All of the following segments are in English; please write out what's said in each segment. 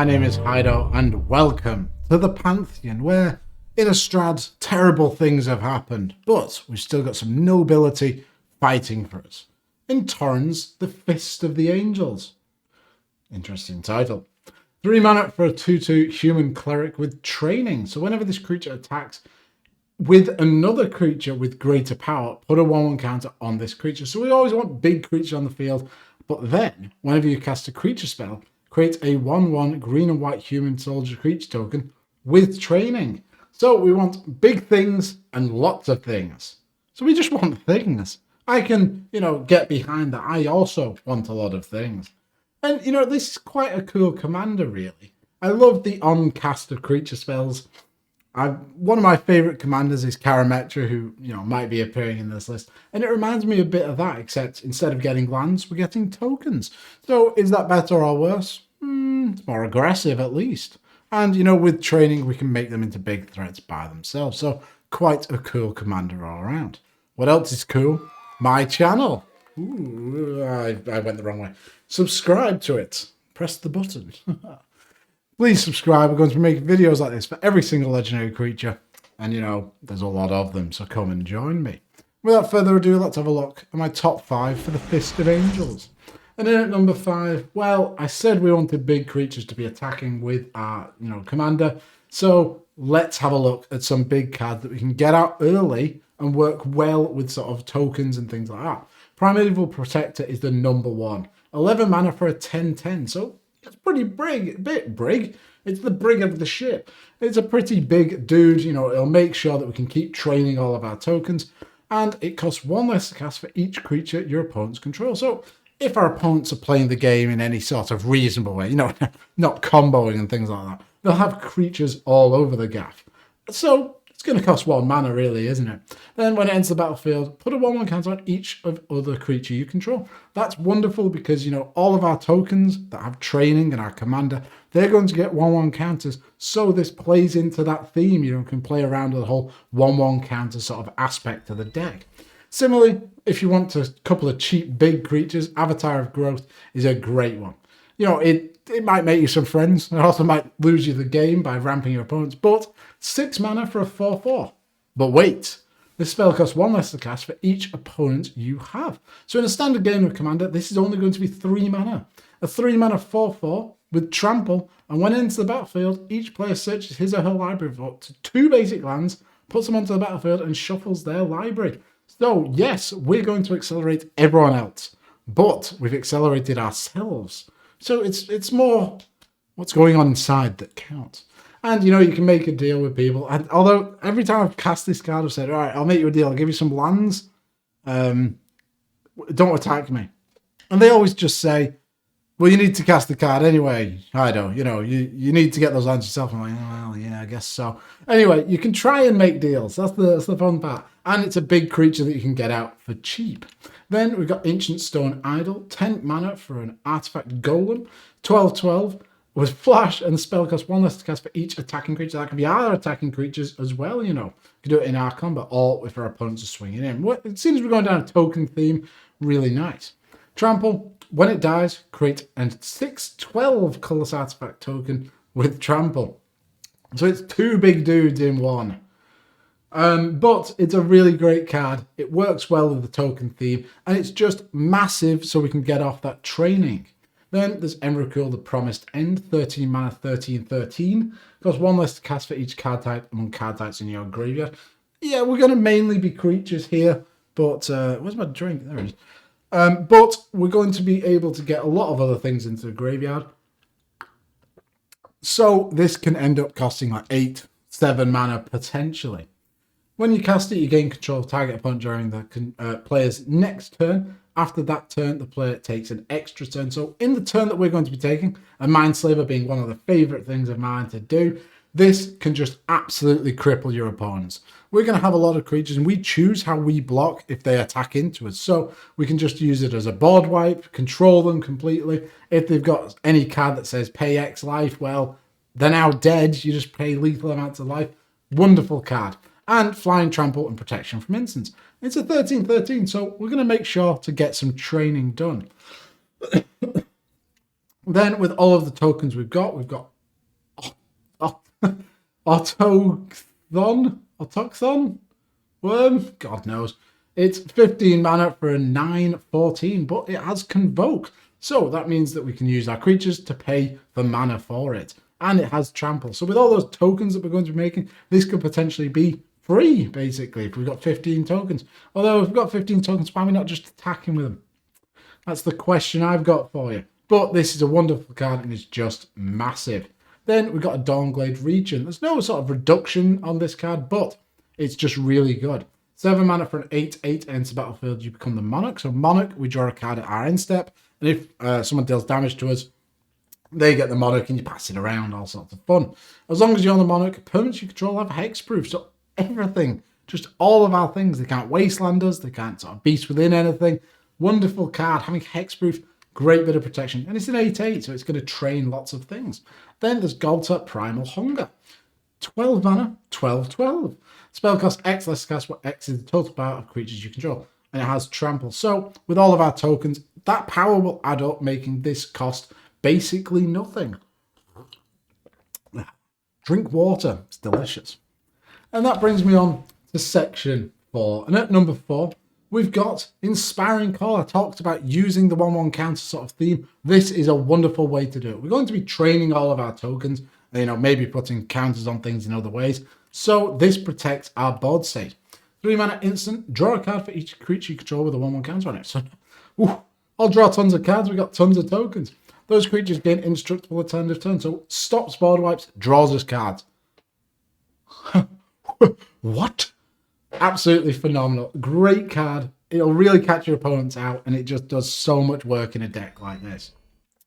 my name is Hido, and welcome to the Pantheon, where in Innistrad terrible things have happened, but we've still got some nobility fighting for us. In Torrens, the Fist of the Angels. Interesting title. 3 mana for a 2/2 human cleric with training. So whenever this creature attacks with another creature with greater power, put a 1/1 counter on this creature. So we always want big creatures on the field, but then whenever you cast a creature spell, create a 1/1 green and white human soldier creature token with training. So we want big things and lots of things. So we just want things. I can, get behind that. I also want a lot of things. And, this is quite a cool commander, really. I love the on-cast of creature spells. One of my favourite commanders is Karametra, who, might be appearing in this list. And it reminds me a bit of that, except instead of getting lands, we're getting tokens. So is that better or worse? It's more aggressive, at least. And, with training, we can make them into big threats by themselves. So quite a cool commander all around. What else is cool? My channel. Ooh, I went the wrong way. Subscribe to it. Press the button. Please subscribe. We're going to be making videos like this for every single legendary creature. And, there's a lot of them, so come and join me. Without further ado, let's have a look at my top 5 for the Fist of Angels. And in at number 5, well, I said we wanted big creatures to be attacking with our, commander. So let's have a look at some big cards that we can get out early and work well with sort of tokens and things like that. Primeval Protector is the number 1. 11 mana for a 10/10. So it's pretty big, a bit brig. It's the brig of the ship. It's a pretty big dude. It'll make sure that we can keep training all of our tokens. And it costs 1 less to cast for each creature your opponents control. So if our opponents are playing the game in any sort of reasonable way, not comboing and things like that, they'll have creatures all over the gaff. So it's going to cost 1 mana, really, isn't it? Then when it enters the battlefield, put a 1/1 counter on each of other creature you control. That's wonderful because, all of our tokens that have training and our commander, they're going to get 1/1 counters. So this plays into that theme, can play around with the whole 1/1 counter sort of aspect of the deck. Similarly, if you want a couple of cheap big creatures, Avatar of Growth is a great one. It might make you some friends. It also might lose you the game by ramping your opponents. But 6 mana for a 4/4. But wait, this spell costs 1 less to cast for each opponent you have. So in a standard game of Commander, this is only going to be 3 mana. A 3 mana 4/4 with Trample. And when it enters the battlefield, each player searches his or her library for up to 2 basic lands, puts them onto the battlefield, and shuffles their library. So yes, we're going to accelerate everyone else. But we've accelerated ourselves. So it's more what's going on inside that counts. And, you can make a deal with people. And although every time I've cast this card, I've said, all right, I'll make you a deal. I'll give you some lands. Don't attack me. And they always just say, well, you need to cast the card anyway. Hido, you need to get those lands yourself. I'm like, oh, well, yeah, I guess so. Anyway, you can try and make deals. That's the fun part. And it's a big creature that you can get out for cheap. Then we've got Ancient Stone Idol, 10 mana for an Artifact Golem, 12/12 with Flash, and the spell costs 1 less to cast for each attacking creature. That can be our attacking creatures as well, You can do it in our combat, or if our opponents are swinging in. It seems we're going down a token theme. Really nice. Trample, when it dies, create a 6/12 colorless artifact token with Trample. So it's 2 big dudes in 1. But it's a really great card. It works well with the token theme, and it's just massive so we can get off that training. Then there's Emrakul, the Promised End, 13 mana, 13/13. Costs 1 less to cast for each card type among card types in your graveyard. Yeah, we're going to mainly be creatures here, but where's my drink? There it is. But we're going to be able to get a lot of other things into the graveyard. So this can end up costing like 8-7 mana potentially. When you cast it, you gain control of target opponent during the player's next turn. After that turn, the player takes an extra turn. So in the turn that we're going to be taking, and Mindslaver being one of the favourite things of mine to do, this can just absolutely cripple your opponents. We're going to have a lot of creatures, and we choose how we block if they attack into us. So we can just use it as a board wipe, control them completely. If they've got any card that says pay X life, well, they're now dead. You just pay lethal amounts of life. Wonderful card. And Flying, Trample, and Protection from Instants. It's a 13/13, so we're going to make sure to get some training done. Then with all of the tokens we've got Autochthon? Worm? God knows. It's 15 mana for a 9/14, but it has Convoke. So that means that we can use our creatures to pay the mana for it. And it has Trample. So with all those tokens that we're going to be making, this could potentially be free, basically, if we've got 15 tokens. Although if we've got 15 tokens, why are we not just attacking with them? That's the question I've got for you. But this is a wonderful card and it's just massive. Then we've got a Dawnglade Regent. There's no sort of reduction on this card, but it's just really good. 7 mana for an 8/8 enters battlefield, you become the Monarch. So Monarch, we draw a card at our end step. And if someone deals damage to us, they get the Monarch and you pass it around, all sorts of fun. As long as you're on the Monarch, permanents you control have hexproof. So everything, just all of our things, they can't wasteland us, they can't sort of beast within anything. Wonderful card, having hexproof, great bit of protection. And it's an 8/8, so it's going to train lots of things. Then there's Golta Primal Hunger. 12 mana, 12/12. Spell cost X less cast, what X is the total power of creatures you control. And it has Trample. So with all of our tokens, that power will add up, making this cost basically nothing. Drink water, it's delicious. And that brings me on to section 4. And at number 4, we've got Inspiring Call. I talked about using the 1/1 counter sort of theme. This is a wonderful way to do it. We're going to be training all of our tokens, maybe putting counters on things in other ways. So this protects our board state. 3 mana instant, draw a card for each creature you control with a 1/1 counter on it. So, I'll draw tons of cards, we've got tons of tokens. Those creatures gain indestructible at end of turn. So stops board wipes, draws us cards. What? Absolutely phenomenal. Great card. It'll really catch your opponents out, and it just does so much work in a deck like this.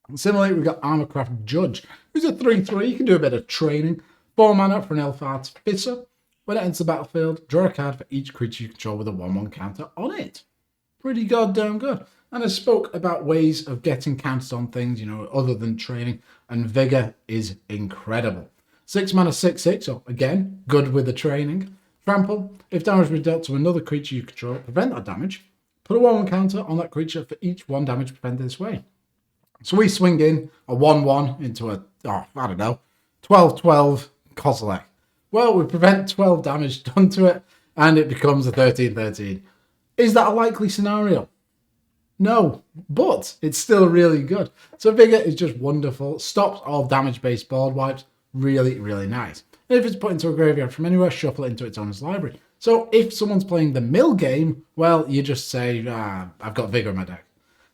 And similarly, we've got Armorcraft Judge, who's a 3/3. You can do a bit of training. 4 mana for an Elf Artificer. When it enters the battlefield, draw a card for each creature you control with a 1/1 counter on it. Pretty goddamn good. And I spoke about ways of getting counters on things, other than training, and Vigor is incredible. 6 mana, 6/6, so again, good with the training. Trample, if damage was dealt to another creature you control, prevent that damage. Put a 1/1 counter on that creature for each 1 damage prevented this way. So we swing in a 1/1 into a, 12/12 Kozilek. Well, we prevent 12 damage done to it, and it becomes a 13/13. Is that a likely scenario? No, but it's still really good. So Vigor is just wonderful. Stops all damage-based board wipes. Really, really nice. And if it's put into a graveyard from anywhere, shuffle it into its owner's library. So if someone's playing the mill game, well, you just say, I've got Vigor in my deck.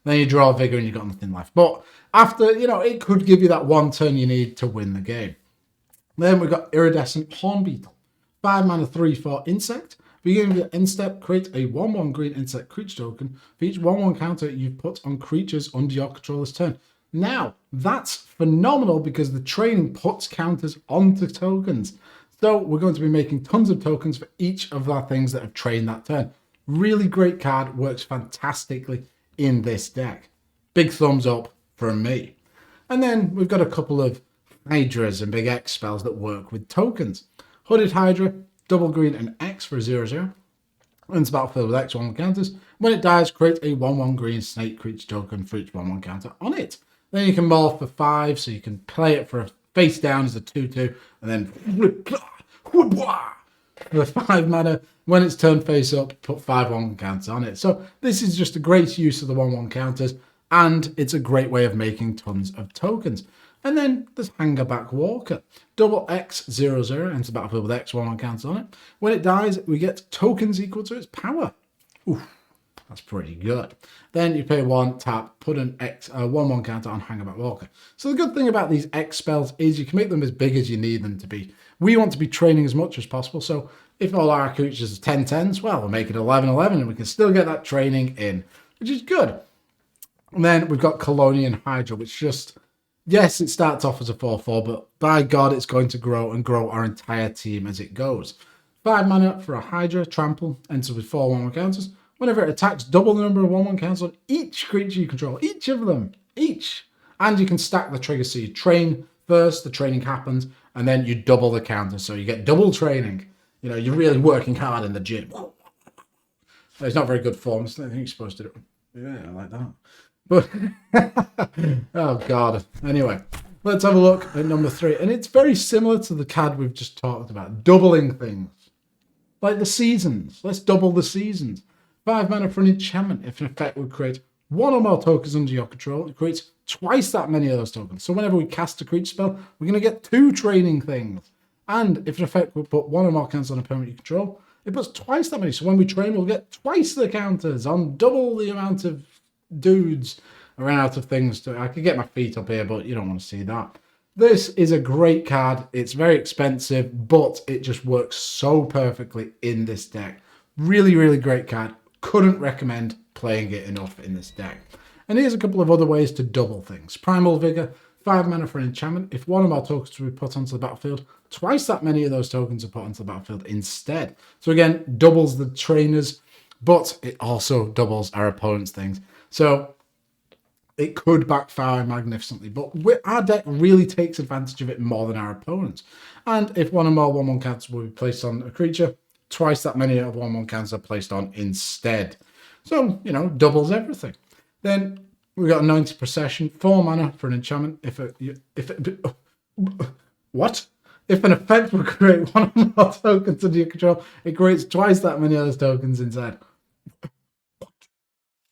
Then you draw Vigor and you've got nothing left. But after, it could give you that 1 turn you need to win the game. Then we've got Iridescent Hornbeetle. 5 mana, 3/4 insect. Beginning with end step, create a 1/1 green insect creature token for each 1/1 counter you've put on creatures under your control this turn. Now, that's phenomenal because the training puts counters onto tokens. So we're going to be making tons of tokens for each of our things that have trained that turn. Really great card, works fantastically in this deck. Big thumbs up from me. And then we've got a couple of Hydras and big X spells that work with tokens. Hooded Hydra, double green and X for a 0/0. Enters battlefield with X 1/1 counters. When it dies, create a 1/1 green snake creature token for each 1/1 counter on it. Then you can morph for 5, so you can play it for a face down as a 2/2, and then for 5 mana, when it's turned face up, put 5 1/1 counters on it. So this is just a great use of the 1/1 counters, and it's a great way of making tons of tokens. And then there's Hangerback Walker. Double X 0/0, enters the battlefield with X 1/1 counters on it. When it dies, we get tokens equal to its power. Oof, that's pretty good. Then you pay 1, tap, put an X 1/1 counter on Hangerback Walker. So the good thing about these X spells is you can make them as big as you need them to be. We want to be training as much as possible, so if all our creatures are 10/10s, well, we'll make it 11/11 and we can still get that training in, which is good. And then we've got Colonian Hydra, which just, yes, it starts off as a 4/4, but by God, it's going to grow and grow our entire team as it goes. 5 mana for a Hydra, trample, enters with 4 1/1 counters. Whenever it attacks, double the number of 1/1 counters on each creature you control. Each of them. Each. And you can stack the triggers, so you train first, the training happens, and then you double the counter, so you get double training. You're really working hard in the gym. It's not very good form, so I think you're supposed to do it. Yeah, I like that. But, oh God. Anyway, Let's have a look at number 3. And it's very similar to the card we've just talked about. Doubling things. Like the seasons. Let's double the seasons. 5 mana for an enchantment. If an effect would create 1 or more tokens under your control, it creates twice that many of those tokens. So whenever we cast a creature spell, we're going to get 2 training things. And if an effect would put 1 or more counters on a permanent you control, it puts twice that many. So when we train, we'll get twice the counters on double the amount of dudes. I ran out of things I could get my feet up here, but you don't want to see that. This is a great card. It's very expensive, but it just works so perfectly in this deck. Really, really great card. Couldn't recommend playing it enough in this deck. And here's a couple of other ways to double things. Primal Vigor, 5 mana for an enchantment. If 1 or more tokens to be put onto the battlefield, twice that many of those tokens are put onto the battlefield instead. So again, doubles the trainers, but it also doubles our opponent's things. So it could backfire magnificently, but our deck really takes advantage of it more than our opponents. And if 1 or more 1/1 counters will be placed on a creature, twice that many of 1/1 counters are placed on instead. So, doubles everything. Then we've got Anointed Procession, 4 mana for an enchantment. If an effect will create 1 or more tokens under your control, it creates twice that many of those tokens instead.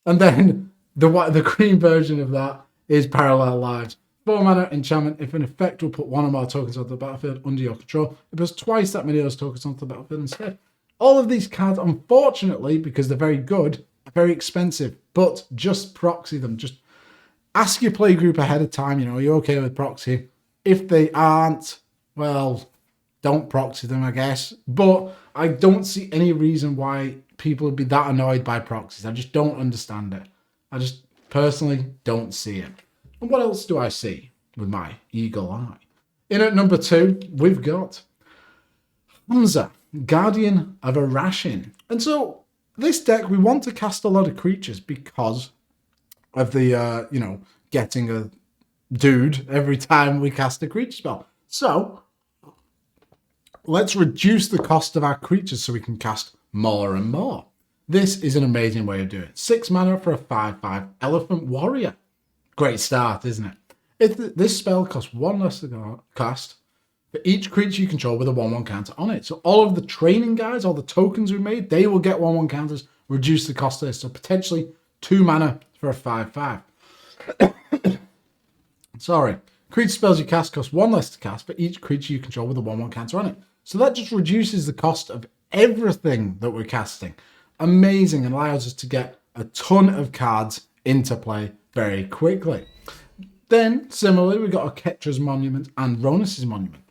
And then the green version of that is Parallel Lives. 4 mana enchantment. If an effect will put 1 or more tokens onto the battlefield under your control, it puts twice that many of those tokens onto the battlefield instead. All of these cards, unfortunately, because they're very good, are very expensive. But just proxy them. Just ask your play group ahead of time. Are you okay with proxy? If they aren't, well, don't proxy them, I guess. But I don't see any reason why people would be that annoyed by proxies. I just don't understand it. I just personally don't see it. And what else do I see with my eagle eye? In at number 2, we've got Hamza, Guardian of Arashin. And so this deck, we want to cast a lot of creatures because of the, getting a dude every time we cast a creature spell. So let's reduce the cost of our creatures so we can cast more and more. This is an amazing way of doing it. 6 mana for a 5/5 Elephant Warrior. Great start, isn't it? This spell costs 1 less to cast for each creature you control with a 1/1 counter on it. So all of the training guys, all the tokens we made, they will get 1/1 counters, reduce the cost of this. So potentially 2 mana for a 5/5. Sorry. Creature spells you cast cost 1 less to cast for each creature you control with a 1/1 counter on it. So that just reduces the cost of everything that we're casting. Amazing, and allows us to get a ton of cards into play very quickly. Then, similarly, we've got Oketra's Monument and Ronus's Monument.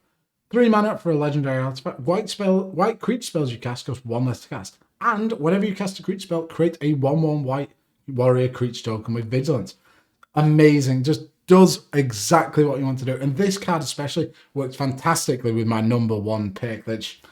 3 mana for a legendary artifact. White creature spells you cast cost 1 less to cast. And whenever you cast a creature spell, create a 1/1 white warrior creature token with Vigilance. Amazing, just does exactly what you want to do. And this card especially works fantastically with my number 1 pick, which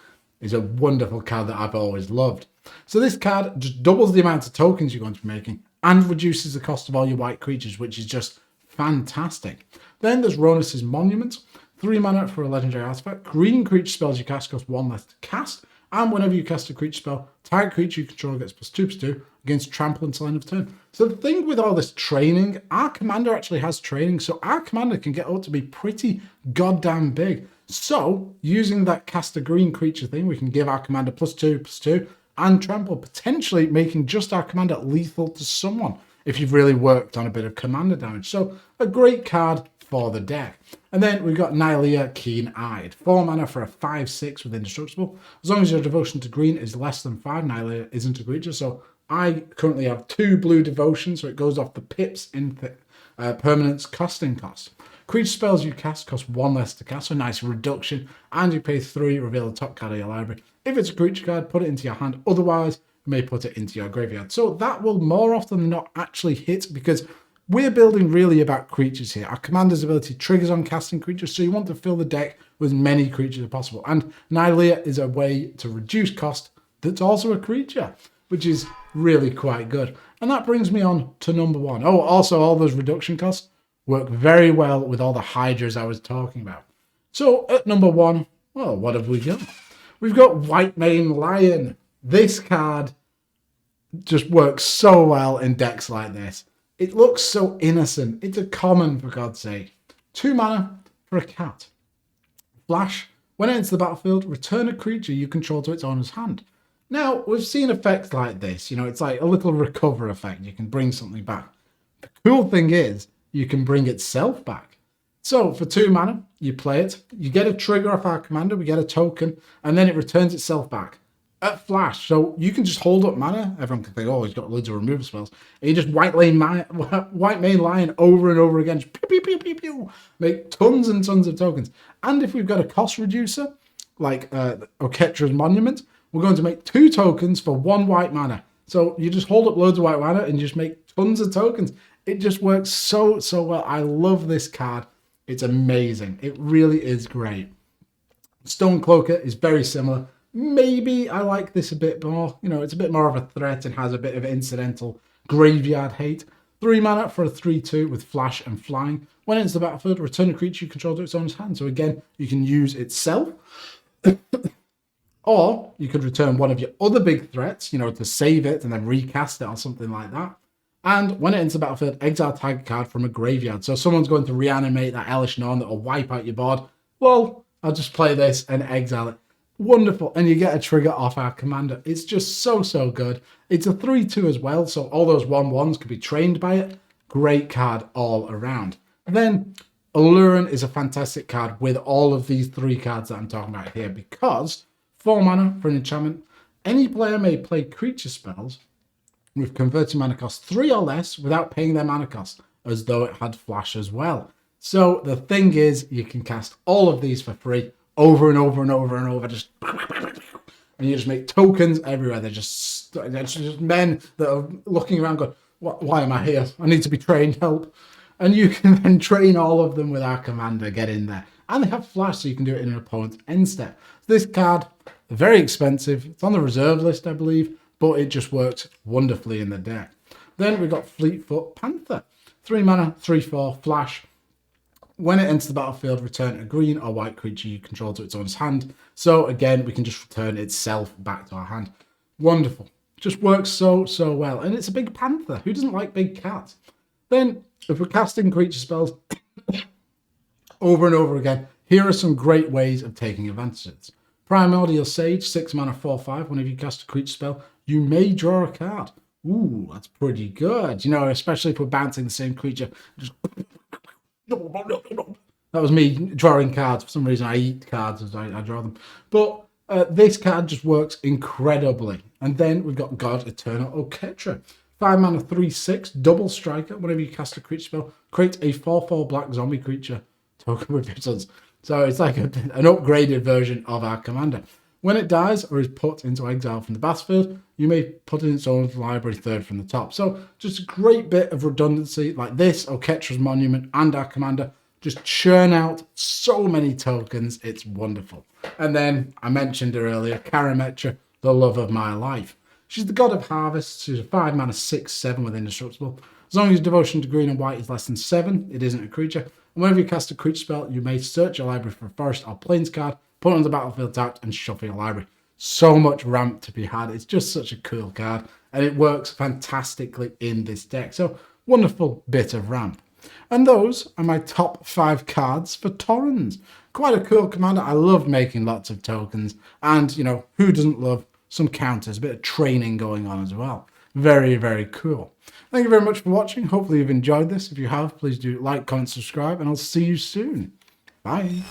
is a wonderful card that I've always loved. So this card just doubles the amount of tokens you're going to be making and reduces the cost of all your white creatures, which is just fantastic. Then there's Ronus's Monument. 3 mana for a legendary artifact. Green creature spells you cast cost 1 less to cast. And whenever you cast a creature spell, target creature you control gets +2/+2 against trample until end of turn. So the thing with all this training, our commander actually has training. So our commander can get up to be pretty goddamn big. So using that cast a green creature thing, we can give our commander +2/+2 and trample, potentially making just our commander lethal to someone if you've really worked on a bit of commander damage. So a great card for the deck. And then we've got Nylea Keen-Eyed. 4 mana for a 5/6 with Indestructible. As long as your devotion to green is less than 5, Nylea isn't a creature. So I currently have 2 blue devotion, so it goes off the pips in permanence casting cost. Creature spells you cast cost 1 less to cast, so a nice reduction, and you pay 3, reveal the top card of your library. If it's a creature card, put it into your hand. Otherwise, you may put it into your graveyard. So that will more often than not actually hit, because we're building really about creatures here. Our commander's ability triggers on casting creatures, so you want to fill the deck with as many creatures as possible. And Nylea is a way to reduce cost that's also a creature, which is really quite good. And that brings me on to number 1. Oh, also all those reduction costs work very well with all the hydras I was talking about. So at number 1, well, what have we got? We've got White Mane Lion. This card just works so well in decks like this. It looks so innocent. It's a common, for God's sake. 2 mana for a cat. Flash. When it enters the battlefield, return a creature you control to its owner's hand. Now, we've seen effects like this. You know, it's like a little recover effect. You can bring something back. The cool thing is, you can bring itself back. So, for 2 mana, you play it. You get a trigger off our commander. We get a token. And then it returns itself back. At flash. So, you can just hold up mana. Everyone can think, oh, he's got loads of removal spells. And you just white main lion over and over again. Just pew, pew, pew, pew, pew. Make tons and tons of tokens. And if we've got a cost reducer, like Oketra's Monument, we're going to make 2 tokens for 1 white mana. So you just hold up loads of white mana and you just make tons of tokens. It just works so well. I love this card. It's amazing. It really is great. Stonecloaker is very similar. Maybe I like this a bit more. You know, it's a bit more of a threat and has a bit of incidental graveyard hate. 3 mana for a 3/2 with flash and flying. When it enters the battlefield, return a creature you control to its owner's hand. So again, you can use itself. Or you could return one of your other big threats, you know, to save it and then recast it or something like that. And when it enters the battlefield, exile target card from a graveyard. So someone's going to reanimate that Elish Norn that will wipe out your board. Well, I'll just play this and exile it. Wonderful. And you get a trigger off our commander. It's just so good. It's a 3/2 as well, so all those 1/1s could be trained by it. Great card all around. And then Allurin is a fantastic card with all of these 3 cards that I'm talking about here, because 4 mana for an enchantment. Any player may play creature spells with converted mana cost 3 or less without paying their mana cost, as though it had flash as well. So the thing is, you can cast all of these for free over and over and over and over, just and you just make tokens everywhere. They're just men that are looking around going, why am I here? I need to be trained, help. And you can then train all of them with our commander, get in there. And they have flash, so you can do it in an opponent's end step. This card, very expensive. It's on the reserve list, I believe, but it just works wonderfully in the deck. Then we've got Fleetfoot Panther. 3 mana, 3/4, flash. When it enters the battlefield, return a green or white creature you control to its owner's hand. So again, we can just return itself back to our hand. Wonderful. Just works so well. And it's a big panther. Who doesn't like big cats? Then, if we're casting creature spells over and over again, here are some great ways of taking advantage of this. Primordial Sage, 6 mana, 4/5. Whenever you cast a creature spell, you may draw a card. Ooh, that's pretty good. You know, especially if we're bouncing the same creature. Just that was me drawing cards. For some reason, I eat cards as I draw them. But this card just works incredibly. And then we've got God Eternal Oketra. 5 mana, 3/6, double striker. Whenever you cast a creature spell, create a 4/4 black zombie creature token with vigilance. So it's like an upgraded version of our commander. When it dies or is put into exile from the battlefield, you may put in its own library 3rd from the top. So just a great bit of redundancy like this, Oketra's Monument and our commander. Just churn out so many tokens. It's wonderful. And then I mentioned her earlier, Karametra, the love of my life. She's the god of harvest. She's a 5 mana, 6/7 with indestructible. As long as devotion to green and white is less than 7, it isn't a creature. And whenever you cast a creature spell, you may search your library for a forest or plains card, put it on the battlefield tapped, and shuffle your library. So much ramp to be had. It's just such a cool card, and it works fantastically in this deck. So wonderful bit of ramp. And those are my top 5 cards for Torrens. Quite a cool commander. I love making lots of tokens, and you know, who doesn't love some counters, a bit of training going on as well. Very cool. Thank you very much for watching. Hopefully you've enjoyed this. If you have, please do like, comment, subscribe, and I'll see you soon. Bye.